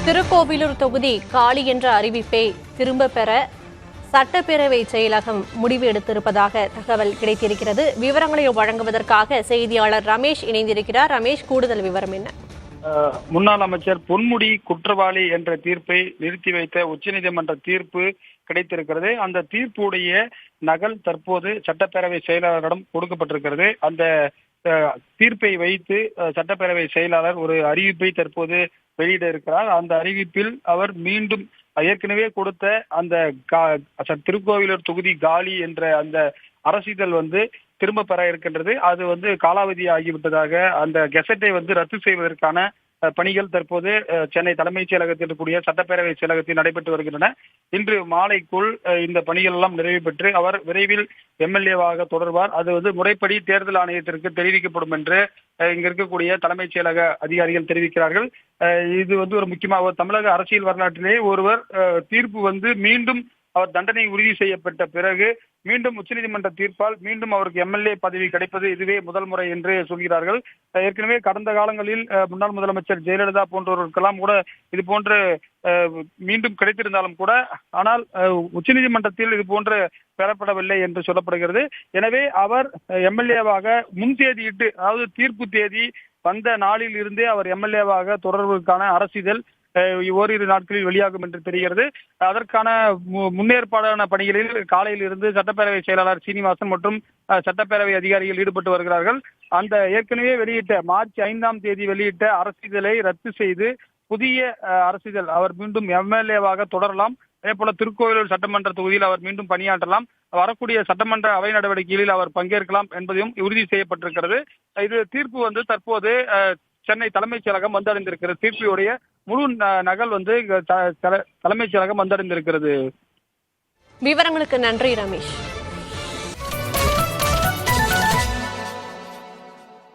திருக்கோவிலூர் தொகுதி காலி என்ற அறிவிப்பை திரும்ப பெற சட்டப்பேரவை செயலகம் முடிவு எடுத்திருப்பதாக தகவல் கிடைத்திருக்கிறது. விவரங்களை வழங்குவதற்காக செய்தியாளர் ரமேஷ் இணைந்திருக்கிறார். ரமேஷ், கூடுதல் விவரம் என்ன? முன்னாள் அமைச்சர் பொன்முடி குற்றவாளி என்ற தீர்ப்பை நிறுத்தி வைத்த உச்சநீதிமன்ற தீர்ப்பு கிடைத்திருக்கிறது. அந்த தீர்ப்புடைய நகல் தற்போது சட்டப்பேரவை செயலாளரிடம் கொடுக்கப்பட்டிருக்கிறது. அந்த தீர்ப்பை வைத்து சட்டப்பேரவை செயலாளர் ஒரு அறிவிப்பை தற்போது வெளியிட இருக்கிறார். அந்த அறிவிப்பில் அவர் மீண்டும் ஏற்கனவே கொடுத்த அந்த திருக்கோவிலூர் தொகுதி காலி என்ற அந்த அரசிதழ் திரும்ப பெற இருக்கின்றது. அது காலாவதி ஆகிவிட்டதாக அந்த கெசட்டை ரத்து செய்வதற்கான பணிகள் தற்போது சென்னை தலைமைச் செயலகத்தில் இருக்கக்கூடிய சட்டப்பேரவை செயலகத்தில் நடைபெற்று வருகின்றன. இன்று மாலைக்குள் இந்த பணிகள் எல்லாம் நிறைவு பெற்று அவர் விரைவில் எம்எல்ஏவாக தொடர்வார். அது முறைப்படி தேர்தல் ஆணையத்திற்கு தெரிவிக்கப்படும் என்று இங்க இருக்கக்கூடிய தலைமைச் செயலக அதிகாரிகள் தெரிவிக்கிறார்கள். இது ஒரு முக்கியமாக தமிழக அரசியல் வரலாற்றிலே ஒருவர் தீர்ப்பு மீண்டும் அவர் தண்டனை உறுதி செய்யப்பட்ட பிறகு மீண்டும் உச்சநீதிமன்ற தீர்ப்பால் மீண்டும் அவருக்கு எம்எல்ஏ பதவி கிடைப்பது இதுவே முதல் முறை என்று சொல்கிறார்கள். ஏற்கனவே கடந்த காலங்களில் முன்னாள் முதலமைச்சர் ஜெயலலிதா போன்றவர்களுக்கெல்லாம் கூட இது போன்று மீண்டும் கிடைத்திருந்தாலும் கூட, ஆனால் உச்சநீதிமன்றத்தில் இது போன்று பெறப்படவில்லை என்று சொல்லப்படுகிறது. எனவே அவர் எம்எல்ஏவாக முன் தேதியிட்டு, அதாவது தீர்ப்பு தேதி வந்த நாளில் இருந்தே அவர் எம்எல்ஏவாக தொடர்வதற்கான அரசிதழ் ஓரிரு நாட்களில் வெளியாகும் என்று தெரிகிறது. அதற்கான முன்னேற்பாடான பணிகளில் காலையில் இருந்து சட்டப்பேரவை செயலாளர் சீனிவாசன் மற்றும் சட்டப்பேரவை அதிகாரிகள் ஈடுபட்டு வருகிறார்கள். அந்த ஏற்கனவே வெளியிட்ட மார்ச் 5ஆம் தேதி வெளியிட்ட அரசிதழை ரத்து செய்து புதிய அரசிதழ் அவர் மீண்டும் எம்எல்ஏவாக தொடரலாம். அதே போல திருக்கோவிலூர் சட்டமன்ற தொகுதியில் அவர் மீண்டும் பணியாற்றலாம். வரக்கூடிய சட்டமன்ற அவை நடவடிக்கைகளில் அவர் பங்கேற்கலாம் என்பதையும் உறுதி செய்யப்பட்டிருக்கிறது. இது தீர்ப்பு தற்போது சென்னை தலைமைச் செயலகம் வந்தடைந்திருக்கிறது. தீர்ப்பினுடைய முழு நகல் தலைமைச் செயலகம் வந்தடைந்திருக்கிறது. விவரங்களுக்கு நன்றி ரமேஷ்.